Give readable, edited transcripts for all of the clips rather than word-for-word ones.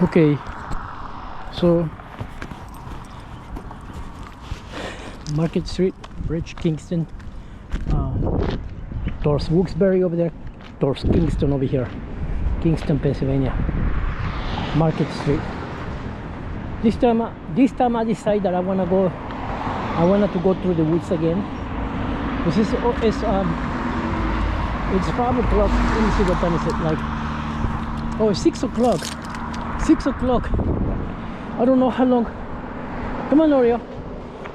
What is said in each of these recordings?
Okay, so Market Street, Bridge, Kingston, towards Wilkes-Barre over there, towards Kingston over here, Kingston, Pennsylvania. Market Street. This time I decide that I wanted to go through the woods again. This is it's 5 o'clock. Let me see what time is it. Like, oh, it's 6 o'clock. 6 o'clock. I don't know how long. Come on, Oreo.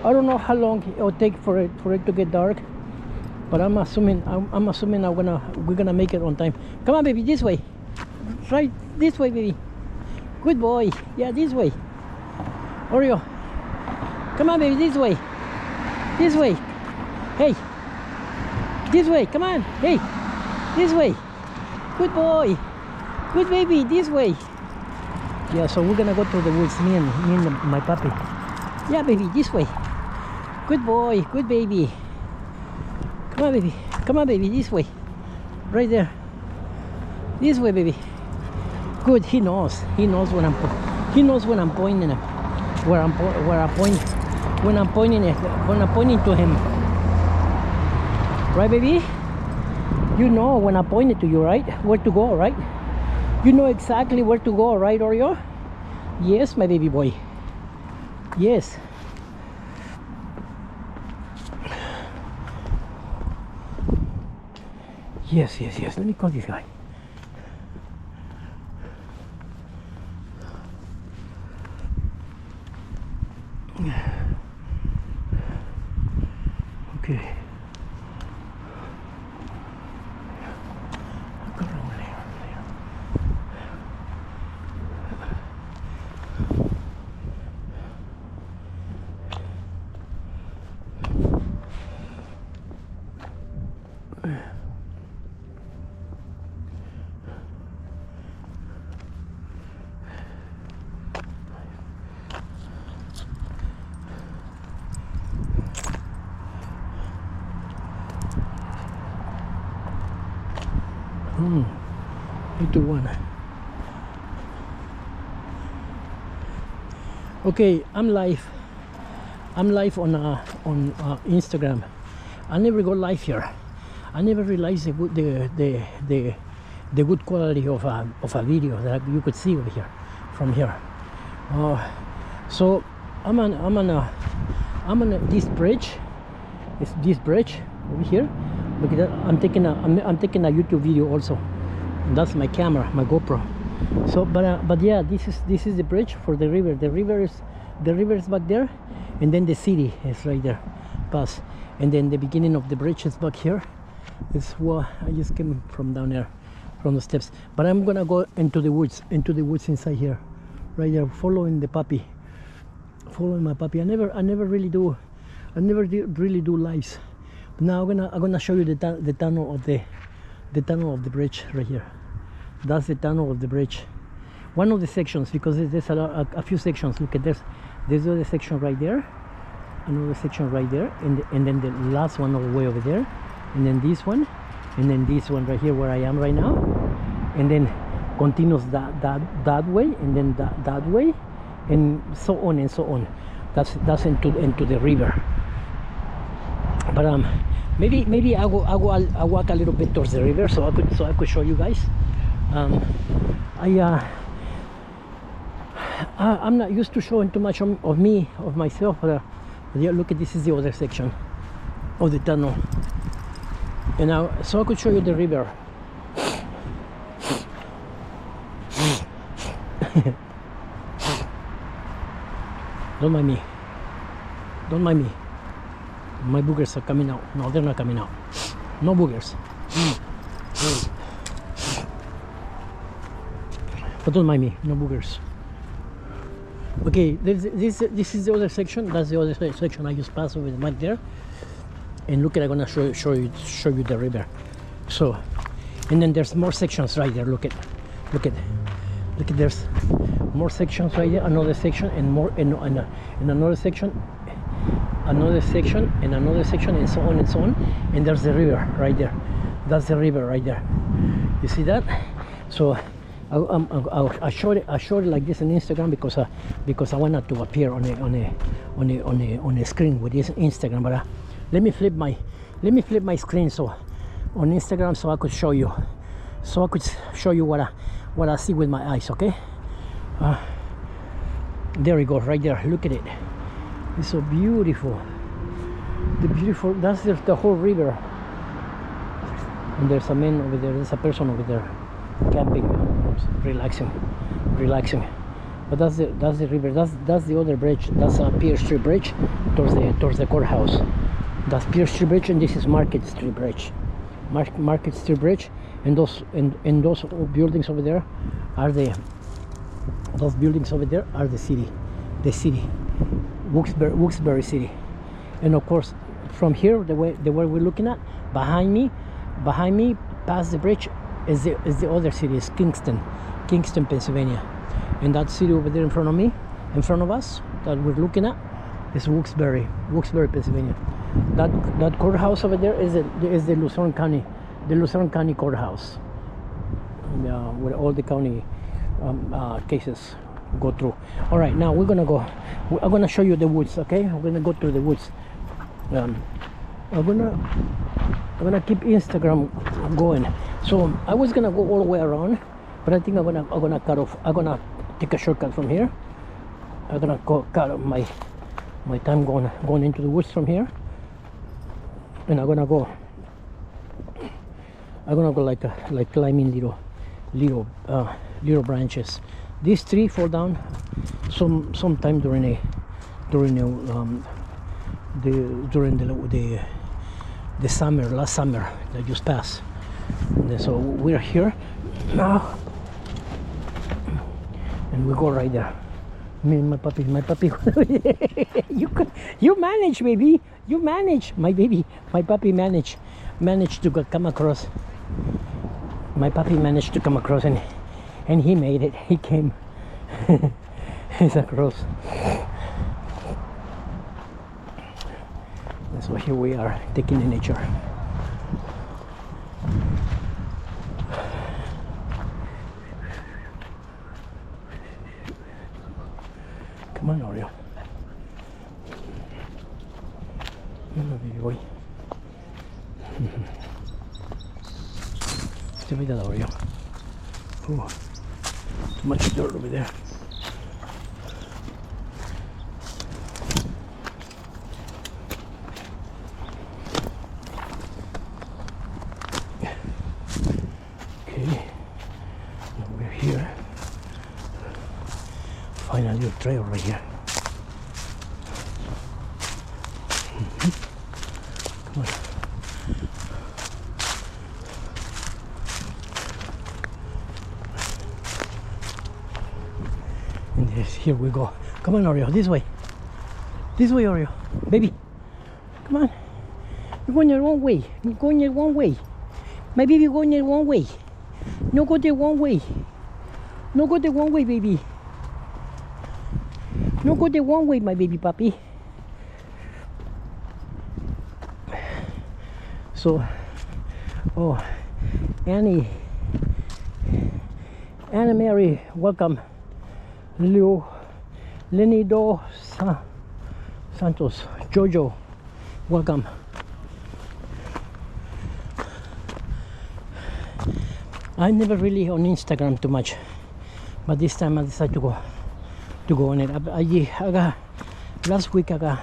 I don't know how long it'll take for it to get dark, but I'm assuming we're gonna make it on time. Come on, baby, this way. Right this way, baby. Good boy. Yeah, this way. Oreo. Come on, baby, this way. This way. Hey. This way. Come on. Hey. This way. Good boy. Good baby. This way. Yeah, so we're gonna go to the woods, me and my puppy. Yeah, baby, this way. Good boy, good baby. Come on, baby. Come on, baby, this way. Right there. This way, baby. Good. He knows when I'm pointing. When I'm pointing to him. Right, baby? You know when I pointed to you, right? Where to go, right? You know exactly where to go, right, Oreo? Yes, my baby boy. Yes. Yes. Let me call this guy. Okay. Into one. Okay, I'm live on Instagram. I never go live here. I never realized the good quality of a video that you could see over here from here. So I'm on this bridge. It's this bridge over here. Look at that. I'm taking a YouTube video also. That's my camera, my GoPro. So but yeah, this is the bridge for the river. The river is back there, and then the city is right there, pass, and then the beginning of the bridge is back here. It's what I just came from down there, from the steps. But I'm gonna go into the woods inside here, right there, following my puppy. I never really do lives. Now I'm gonna show you the tunnel of the bridge right here. That's the tunnel of the bridge. One of the sections, because there's a few sections. Look at this. There's another section right there, another section right there, and then the last one all the way over there, and then this one, and then this one right here where I am right now, and then continues that way, and then that way, and so on and so on. That's into the river. But maybe I'll walk a little bit towards the river so I could show you guys. I'm not used to showing too much of myself, but yeah, look at this is the other section of the tunnel, and now so I could show you the river. Don't mind me. My boogers are coming out. No, they're not coming out. No boogers. But don't mind me. No boogers. Okay, this is the other section. That's the other section I just passed over the mic there. And look at, I'm gonna show you the river. So, and then there's more sections right there. Look at. There's more sections right there. Another section and more, and another section. Another section and another section, and so on and so on. And there's the river right there. That's the river right there. You see that? So I showed it like this on Instagram because I wanted to appear on a screen with this Instagram. But let me flip my screen so on Instagram so I could show you what I see with my eyes. Okay, there we go, right there. Look at it. It's so beautiful. That's the whole river. And there's a man over there. There's a person over there camping, relaxing. But that's the river. That's the other bridge. That's a Pierce Street Bridge towards the courthouse. That's Pierce Street Bridge, and this is Market Street Bridge. Market Street Bridge, and those buildings over there are the city, Wilkes-Barre City. And of course, from here, the way we're looking at, behind me, past the bridge, is the other city, is Kingston, Pennsylvania. And that city over there in front of us, that we're looking at, is Wilkes-Barre, Pennsylvania. That courthouse over there is the Luzerne County courthouse, where all the county cases go through. All right, now I'm gonna show you the woods. Okay, I'm gonna go through the woods. I'm gonna keep Instagram going. So I was gonna go all the way around, but I think I'm gonna cut off. I'm gonna take a shortcut from here. I'm gonna cut off my time going into the woods from here, and I'm gonna go like climbing little branches. These tree fall down sometime during the summer, last summer that just passed. And so we're here now, and we go right there. Me and my puppy. You manage, baby. You manage, my baby. My puppy managed to come across. My puppy managed to come across, and he made it. He came. He's across. And so here we are, taking in nature. Come on, Oreo. Baby boy. Stay with that, Oreo. Oh, too much dirt over there. Okay, now we're here. Find a little trail right here. Come on. And here we go. Come on, Oreo, this way. This way, Oreo. Baby. Come on. You're going the wrong way. You're going the wrong way. My baby going the wrong way. No, go the wrong way. No, go the wrong way, baby. No, go the wrong way, my baby puppy. So, oh, Anna Mary, welcome. Lenido Santos, Jojo, welcome. I'm never really on Instagram too much, but this time I decided to go on it. Last week I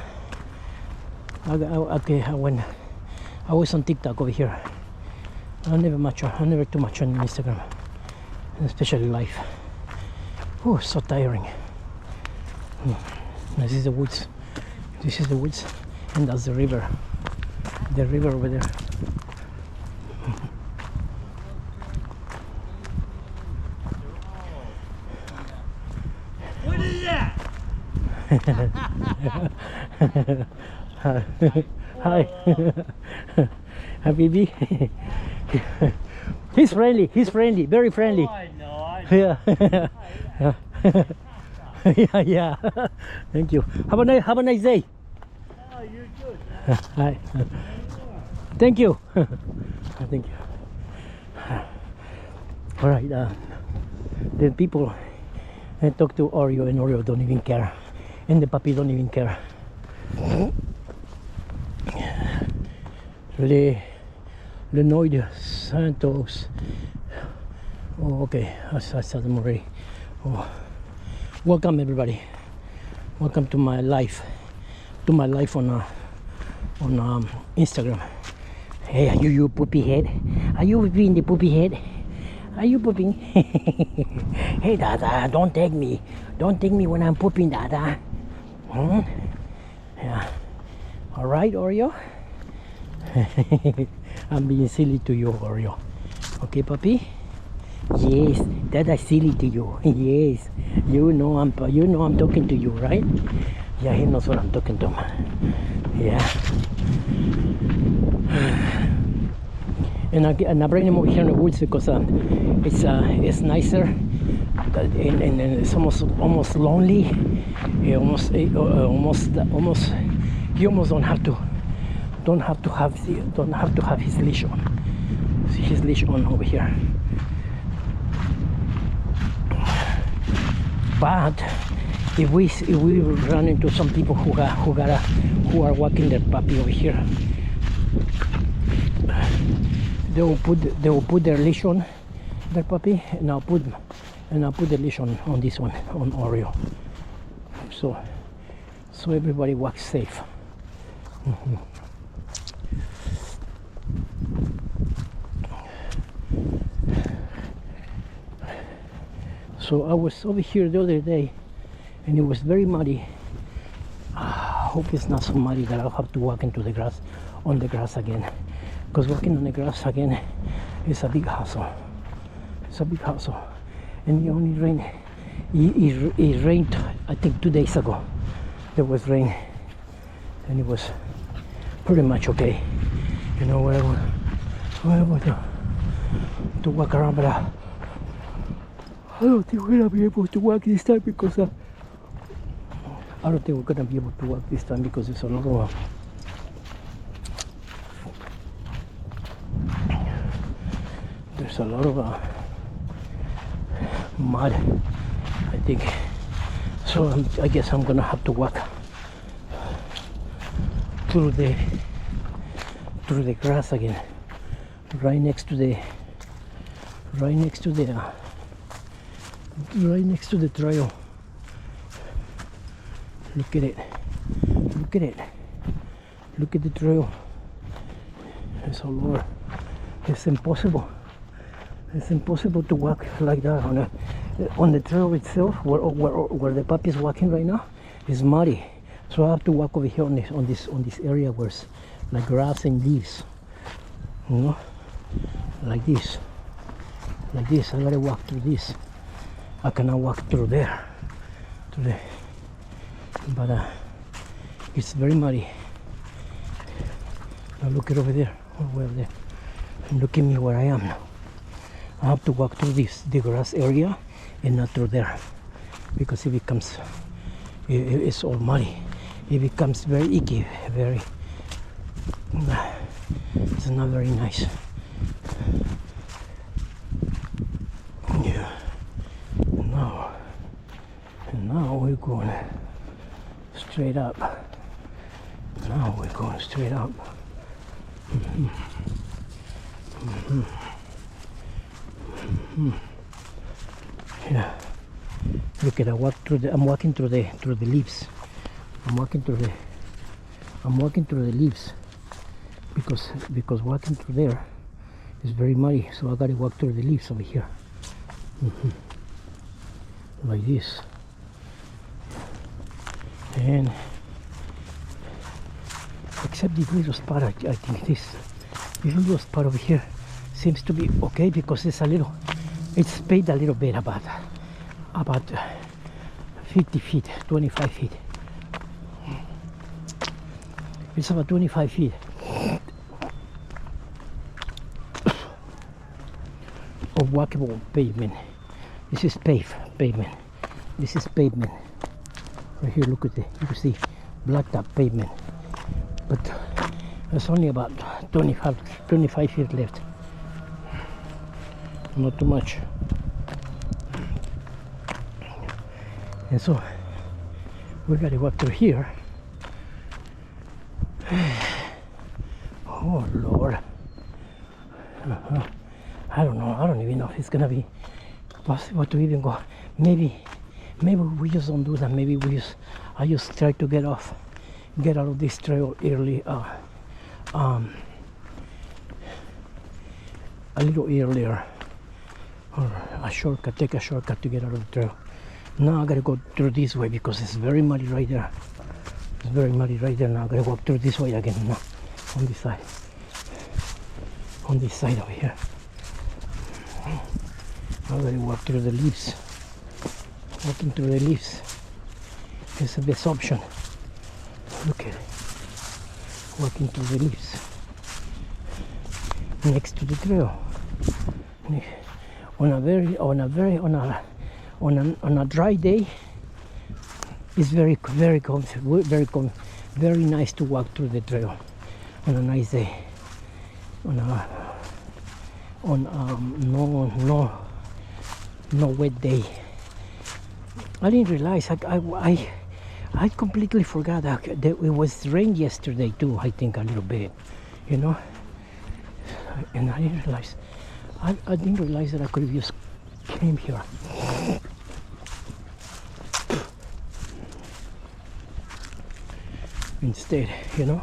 was on TikTok over here. I'm never too much on Instagram, especially live. Oh, so tiring. This is the woods. And that's the river. The river over there. What is that? Hi. Hi, baby. He's friendly, very friendly. Oh, I know. Yeah. Yeah. Thank you. Have a nice day. Oh, you're good. Hi. Thank you. Thank you. All right. then people talk to Oreo, and Oreo don't even care, and the puppy don't even care. Lenoid Santos. Oh, okay, I saw them already. Oh. Welcome everybody. Welcome to my life. To my life on Instagram. Hey, are you poopy head? Are you being the poopy head? Are you pooping? Hey Dada, don't take me. Don't take me when I'm pooping, Dada. Yeah. Alright, Oreo? I'm being silly to you, Oreo. Okay, puppy? Yes, Dada's silly to you. Yes. You know I'm talking to you, right? Yeah, he knows what I'm talking to him. Yeah. And I bring him over here in the woods because it's nicer, and it's almost lonely. You almost don't have to have his leash on over here. But if we run into some people who are walking their puppy over here, they will put their leash on their puppy, and I'll put the leash on this one, on Oreo, so everybody walks safe. So I was over here the other day, and it was very muddy. I hope it's not so muddy that I'll have to walk on the grass again, because walking on the grass again is a big hassle. It's a big hassle. And it only rained. It rained, I think 2 days ago. There was rain, and it was pretty much okay. You know, we're able to walk around, but I don't think we're gonna be able to walk this time because there's a lot of there's a lot of mud, I think. So I guess I'm gonna have to walk through the grass again, right next to the trail. Look at it. Look at the trail. It's all over. It's impossible to walk like that on the trail itself, where the puppy is walking right now. Is muddy, so I have to walk over here on this area where it's like grass and leaves, you know, like this. I gotta walk through this. I cannot walk through there, but it's very muddy. Now look at over there, over there, and look at me where I am now. I have to walk through the grass area and not through there, because it's all muddy. It becomes very icky, it's not very nice. Yeah. Now we're going straight up. Yeah. Look at I'm walking through the leaves. I'm walking through the leaves because walking through there is very muddy, so I gotta walk through the leaves over here. Like this. And except this little spot, I think this little spot over here seems to be okay, because it's spaced a little bit, about 50 feet, 25 feet. It's about 25 feet of walkable pavement. This is pavement. This is pavement. Right here, look at it. You can see blacktop pavement. But there's only about 25 feet left. Not too much. And so we gotta walk through here. Oh Lord. I don't know. I don't even know if it's gonna be possible to even go. Maybe we just don't do that. Maybe I just try to get out of this trail early, a little earlier, or take a shortcut to get out of the trail. Now I gotta go through this way because it's very muddy right there. It's very muddy right there. Now I gotta walk through this way again. Now on this side. On this side over here. I gotta walk through the leaves. Walking through the leaves is the best option. Look at it. Walking through the leaves next to the trail. On a dry day, it's very nice to walk through the trail on a nice day. No wet day. I didn't realize I completely forgot that it was rain yesterday too. I think a little bit, you know. And I didn't realize. I didn't realize that I could have just came here. Instead, you know.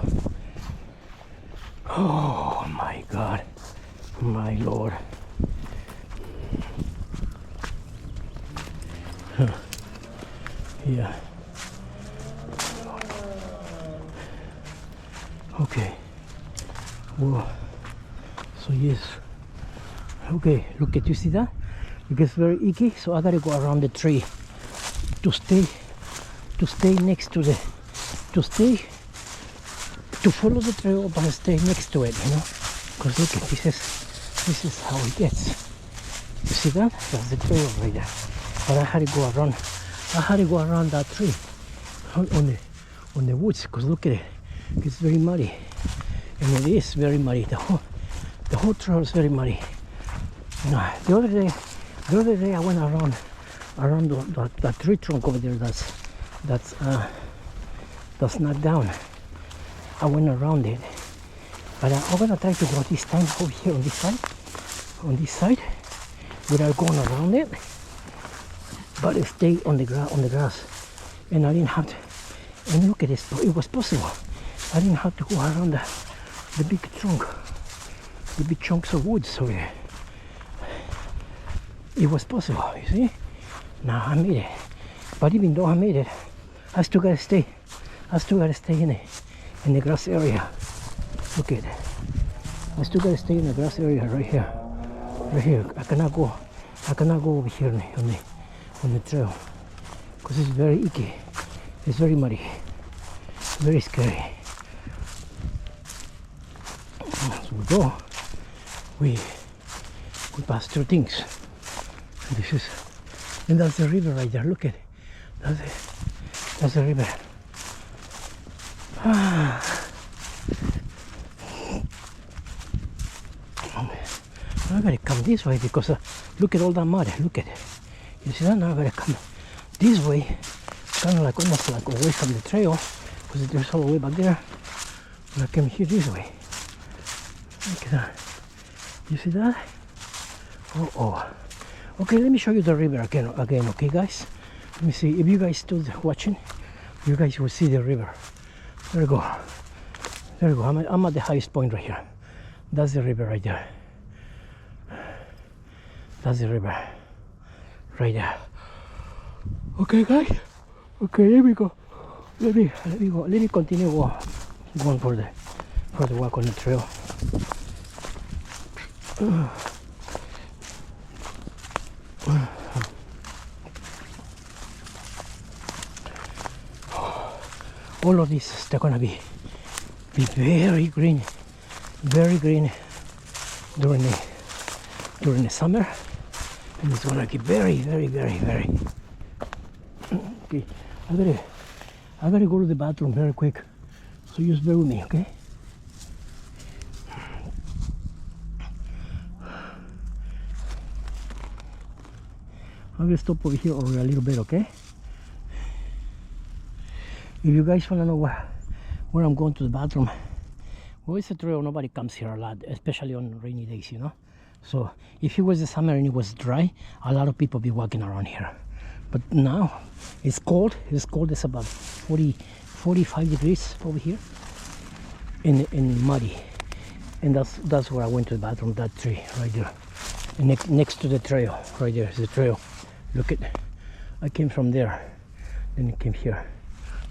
Oh my God, my Lord. Yeah. Okay. Whoa. So yes. Okay, look at, you see that? It gets very icky, so I gotta go around the tree to stay next to the to follow the trail but stay next to it, you know? Because look at this is how it gets. You see that? That's the trail right there. But I had to go around that tree on the woods, because look at it. It's very muddy. And it is very muddy. The whole trail is very muddy. The other day I went around that tree trunk over there that's knocked down. I went around it, but I'm gonna try to go this time over here on this side, without going around it, but stay on the grass, and I didn't have to. And look at this, it was possible. I didn't have to go around the big chunks of woods over there. It was possible, you see. Now I made it, but even though I made it, I still gotta stay in the grass area. Look at it. I still gotta stay in the grass area right here. I cannot go over here on the trail, because it's very icky. It's very muddy, very scary. As we go, we pass through things. And that's the river right there. Look at it. That's the river. I gotta come this way because look at all that mud. Look at it. You see that? Now I gotta come this way, kind of like almost like away from the trail, because there's all the way back there. And I came here this way. Look at that. You see that? Oh. Okay, let me show you the river again. Okay, guys. Let me see. If you guys still watching, you guys will see the river. There we go. I'm at the highest point right here. That's the river right there. That's the river right there. Okay, guys. Okay, here we go. Let me go. Let me continue going for the walk on the trail. All of this, they're gonna be very green during the summer, and it's gonna get very. Okay, I gotta go to the bathroom very quick, so just bear with me, okay? I'm gonna stop over here over a little bit, okay? if you guys want to know where I'm going to the bathroom, well, it's a trail. Nobody comes here a lot, especially on rainy days, you know. So if it was the summer and it was dry, a lot of people be walking around here. But now it's cold. It's cold. It's about 45 degrees over here, in muddy. And that's where I went to the bathroom. That tree right there, and next to the trail right there is the trail. Look at, I came from there, then I came here,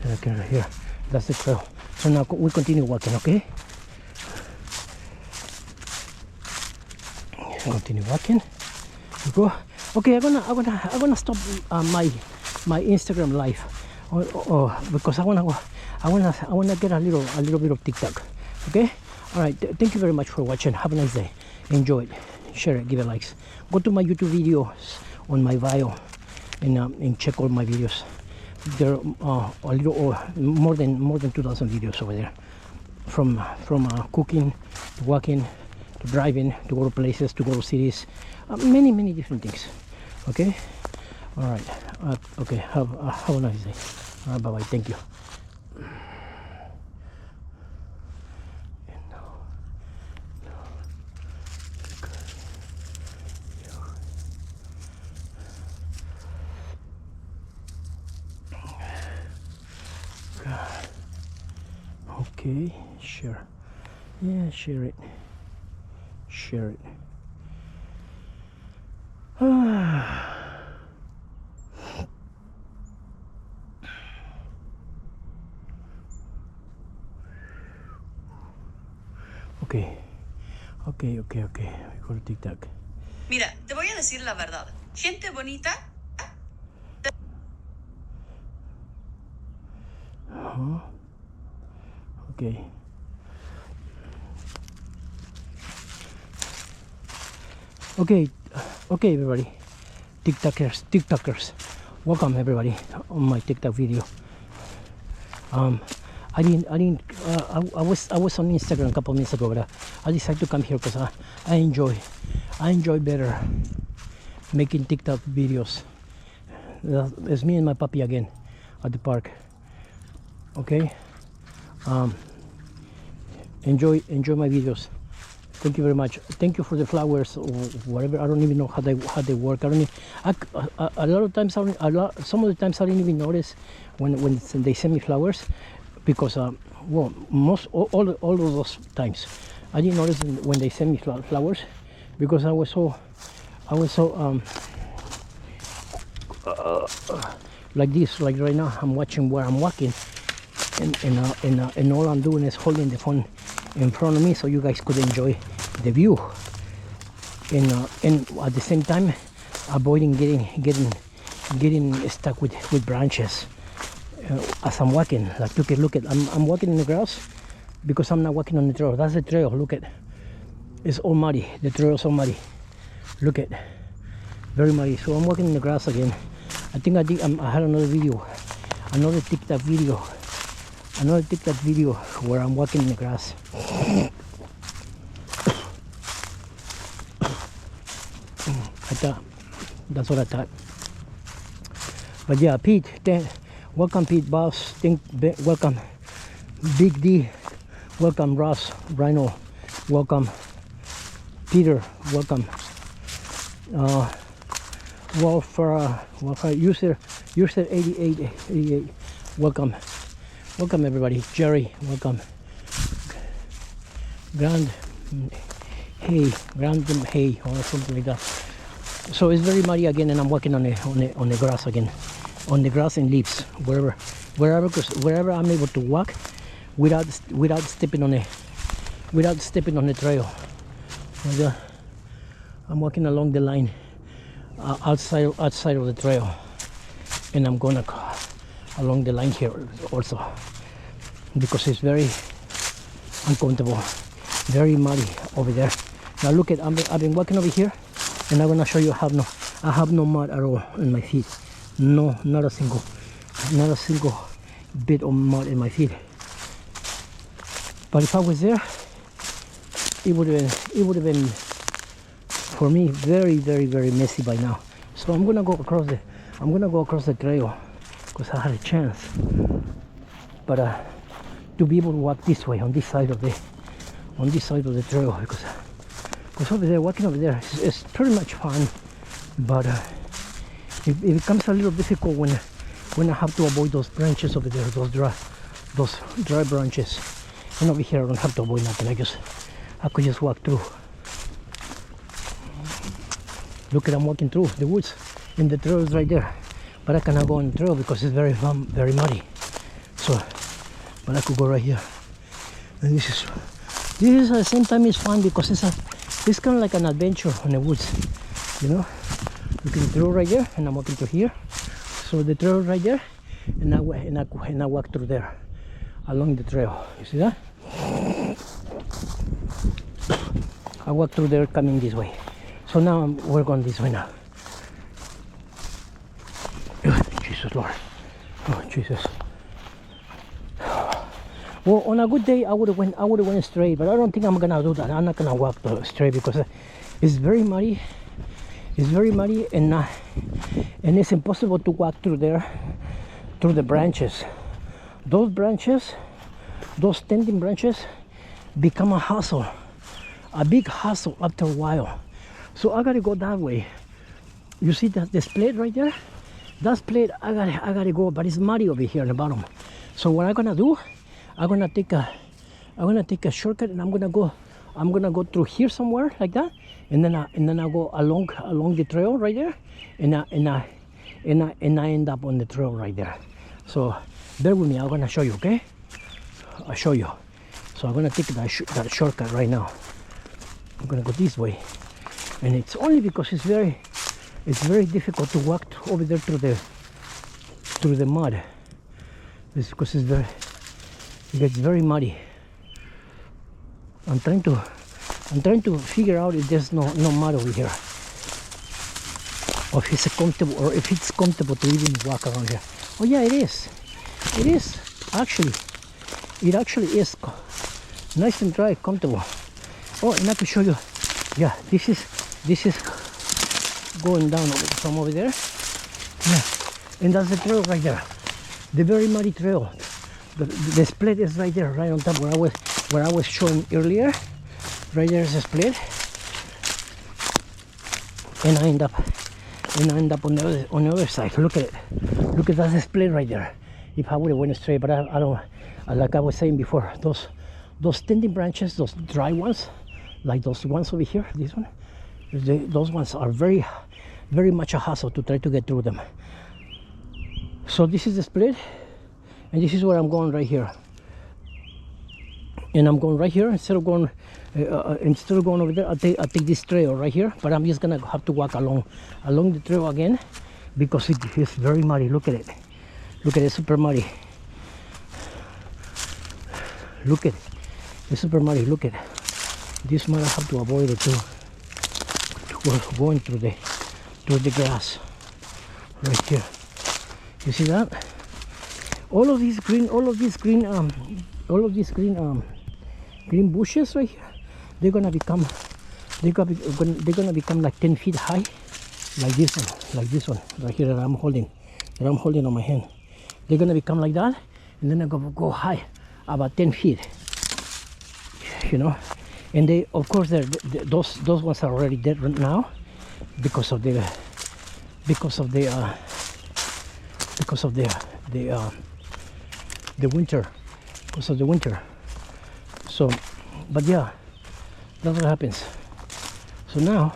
then I came here. That's the trail. So now we continue walking, okay? Continue walking. We go. Okay, I'm gonna stop my Instagram live, because I wanna get a little bit of TikTok. Okay. All right. Thank you very much for watching. Have a nice day. Enjoy it. Share it. Give it likes. Go to my YouTube videos on my bio and check all my videos. There are a little more than 2,000 videos over there, from cooking to walking to driving to go to places, to go to cities, many different things. Okay. All right. Okay. Have a nice day. All right. Bye bye. Thank you. Okay, share. Yeah, share it. Share it. Okay. Go to TikTok. Mira, te voy a decir la verdad. Gente bonita. Okay. Okay, everybody. TikTokers. Welcome everybody on my TikTok video. I was on Instagram a couple minutes ago, but I decided to come here because I enjoy better making TikTok videos. It's me and my puppy again at the park. Okay. Enjoy my videos. Thank you very much. Thank you for the flowers or whatever. I don't even know how they work. A lot of times, some of the times I didn't even notice when they send me flowers, because well, all of those times I didn't notice when they send me flowers, because I was so like this. Like right now, I'm watching where I'm walking, and all I'm doing is holding the phone in front of me so you guys could enjoy the view, and at the same time avoiding getting stuck with branches as I'm walking. Like look at I'm walking in the grass because I'm not walking on the trail. That's the trail. Look at, it's all muddy. The trail is all muddy. Look at, very muddy. So I'm walking in the grass again. I think I had another TikTok video where I'm walking in the grass. That's what I thought. But yeah, Pete, welcome Pete, boss. Welcome Big D. Welcome Ross, Rhino. Welcome Peter. Welcome Wolfer user 88. Welcome everybody. Jerry, welcome. Grand Hay or something like that. So it's very muddy again, and I'm walking on the grass again, on the grass and leaves, wherever I'm able to walk without stepping on the trail. And, I'm walking along the line outside of the trail, and I'm gonna along the line here also, because it's very uncomfortable, very muddy over there. Now look at, I've been walking over here, and I'm gonna show you I have no mud at all in my feet. No, not a single bit of mud in my feet. But if I was there, it would have been for me very messy by now. So I'm gonna go across the trail because I had a chance. but to be able to walk this way on this side of the trail, because over there, walking over there is pretty much fun, but it becomes a little difficult when I have to avoid those branches over there, those dry branches. And over here I don't have to avoid nothing. I could just walk through. Look at, I'm walking through the woods, and the trail is right there, but I cannot go on the trail because it's very muddy. So, but I could go right here. And this is at the same time is fun because it's kind of like an adventure in the woods, you know. Look at the trail right there, and I'm walking through here. So the trail right there, and I walk through there along the trail. You see that? I walk through there coming this way. So now we're going this way now. Oh, Jesus Lord. Oh Jesus. Well, on a good day I would have went straight, but I don't think I'm gonna do that. I'm not gonna walk straight because it's very muddy. It's very muddy, and it's impossible to walk through there, through the branches. Those branches, those standing branches, become a hassle, a big hassle after a while. So I gotta go that way. You see that the split right there? That split, I gotta go, but it's muddy over here in the bottom. So what I'm gonna do, I'm gonna take a shortcut, and I'm gonna go through here somewhere like that, and then I go along the trail right there, and I end up on the trail right there. So bear with me, I'm gonna show you, okay? I'll show you. So I'm gonna take that shortcut right now. I'm gonna go this way, and it's only because it's very difficult to walk over there through the mud. It's because it gets very muddy. I'm trying to figure out if there's no mud over here, or if it's comfortable to even walk around here. Oh yeah, it is actually. It actually is nice and dry, comfortable. Oh, and I can show you. Yeah, this is going down from over there. Yeah, and that's the trail right there, the very muddy trail. The split is right there, right on top where I was showing earlier. Right there is a split, and I end up on the other side. Look at it. Look at that split right there. If I would have went straight, but I don't. Like I was saying before, those standing branches, those dry ones, like those ones over here, this one, those ones are very much a hassle to try to get through them. So this is the split, and this is where I'm going right here. And I'm going right here instead of going over there. I take this trail right here, but I'm just gonna have to walk along the trail again because it is very muddy. Look at it. Look at it, super muddy. Look at it. It's super muddy. Look at it. This mud I have to avoid it too. Going through the grass right here. You see that? All of these green bushes right here, they're gonna become like 10 feet high, like this one right here that I'm holding on my hand. They're gonna become like that, and then they're gonna go high about 10 feet, you know. And they, of course, those ones are already dead right now because of the winter, because of the winter. So, but yeah, that's what happens. So now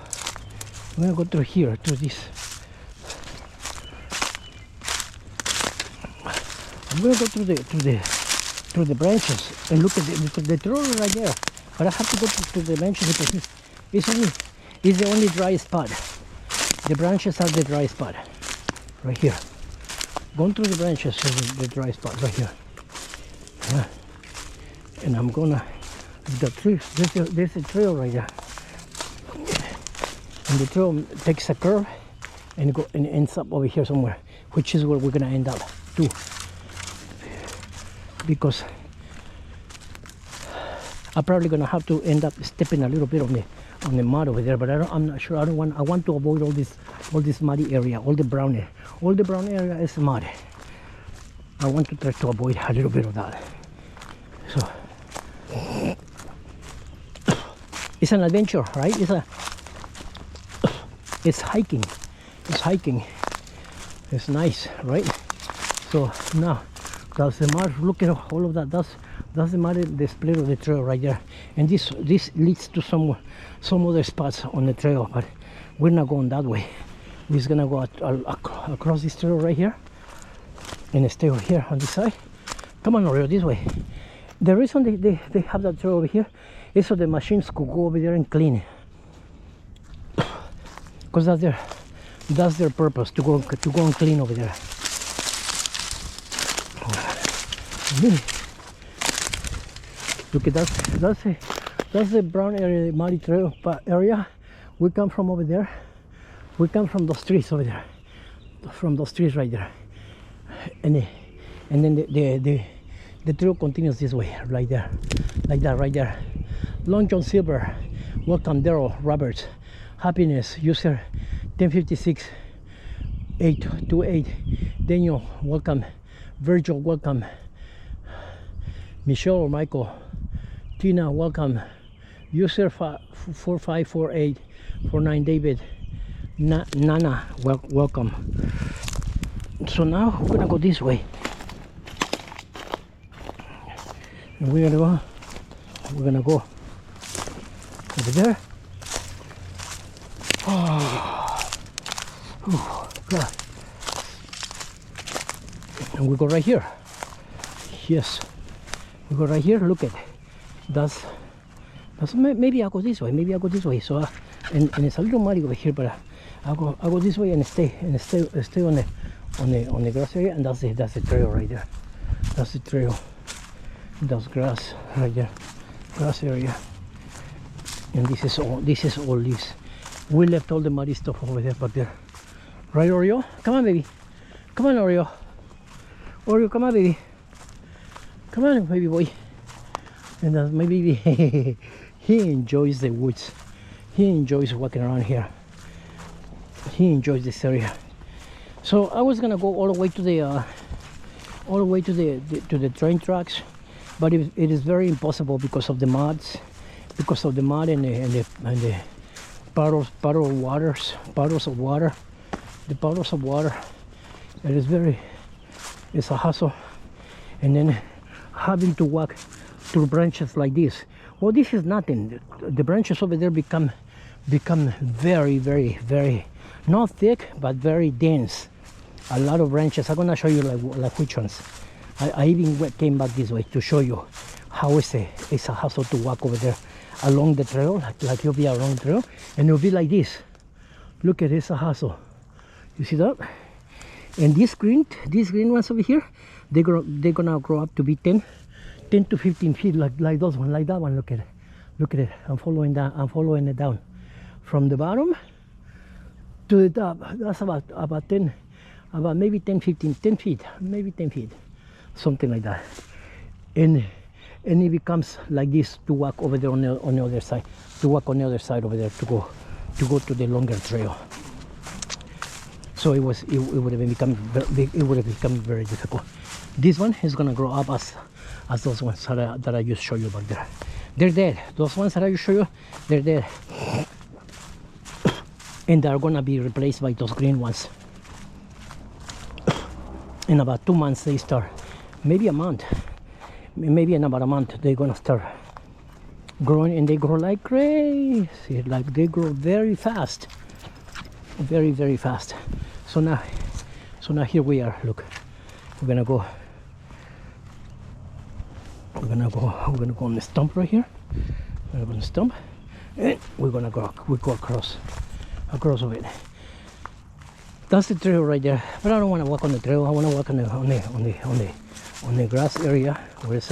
I'm gonna go through here, through this. I'm gonna go through the branches and look at the trail right there. But I have to go to the branches because it's the only dry spot. The branches are the dry spot right here. Going through the branches is the dry spot right here. Yeah. And I'm gonna the tree. There's a trail right there, and the trail takes a curve and ends up over here somewhere, which is where we're gonna end up too. Because I'm probably gonna have to end up stepping a little bit on the mud over there, but I'm not sure. I want to avoid all this muddy area, all the brown area is mud. I want to try to avoid a little bit of that. So it's an adventure, right? It's hiking. It's hiking. It's nice, right? So now that's the mark. Look at all of that. That's the mark, the split of the trail right there. And this leads to some other spots on the trail, but we're not going that way. We're just gonna go across this trail right here and stay over here on this side. Come on, Oreo, this way. The reason they have that trail over here is so the machines could go over there and clean it, because that's their purpose, to go and clean over there. Look at that. That's the brown area, the muddy trail area. We come from over there. We come from those trees over there, from those trees right there, and then the trail continues this way, right there, like that, right there. Long John Silver, welcome. Daryl Roberts, happiness user 1056 828. Daniel, welcome. Virgil, welcome. Michelle or Michael, Tina, welcome. User 454849. David, Nana, welcome. So now we're gonna go this way, and we're gonna go over there. Oh, God. And we go right here. Yes, we go right here. Look at that's maybe I'll go this way. Maybe I'll go this way. So and it's a little muddy over here, but I'll go this way and stay on the grass area. And that's the trail right there. That's the trail. That's grass right there, grass area. And this is all leaves. We left all the muddy stuff over there, back there. Right, Oreo? Come on, baby. Come on, Oreo. Oreo, come on, baby. Come on, baby boy. And my baby, he enjoys the woods. He enjoys walking around here. He enjoys this area. So I was gonna go all the way to the train tracks, but it is very impossible because of the mud and the puddles of water. The puddles of water. It's a hassle, and then having to walk through branches like this. Well, this is nothing. The branches over there become very, very, very, not thick, but very dense. A lot of branches. I'm gonna show you like which ones. I even came back this way to show you how it's a hassle to walk over there along the trail, like you'll be along the trail, and it'll be like this. Look at this, a hassle. You see that? And these green ones over here, they're gonna grow up to be 10 to 15 feet, like those one, like that one. Look at it. I'm following it down from the bottom to the top. That's about 10, about maybe 10 feet, maybe 10 feet, something like that. And it becomes like this to walk over there on the other side, to walk on the other side over there to go to the longer trail. So it would have become very difficult. This one is gonna grow up as those ones that I just showed you back there. They're dead. Those ones that I just showed you, they're dead, and they're gonna be replaced by those green ones. In about 2 months they start, maybe a month, maybe in about a month they're gonna start growing, and they grow like crazy. Like they grow very fast, very, very fast. So now here we are. Look, we're gonna go on the stump right here. We're gonna go on the stump, and we go across of it. That's the trail right there. But I don't want to walk on the trail. I want to walk on the grass area where it's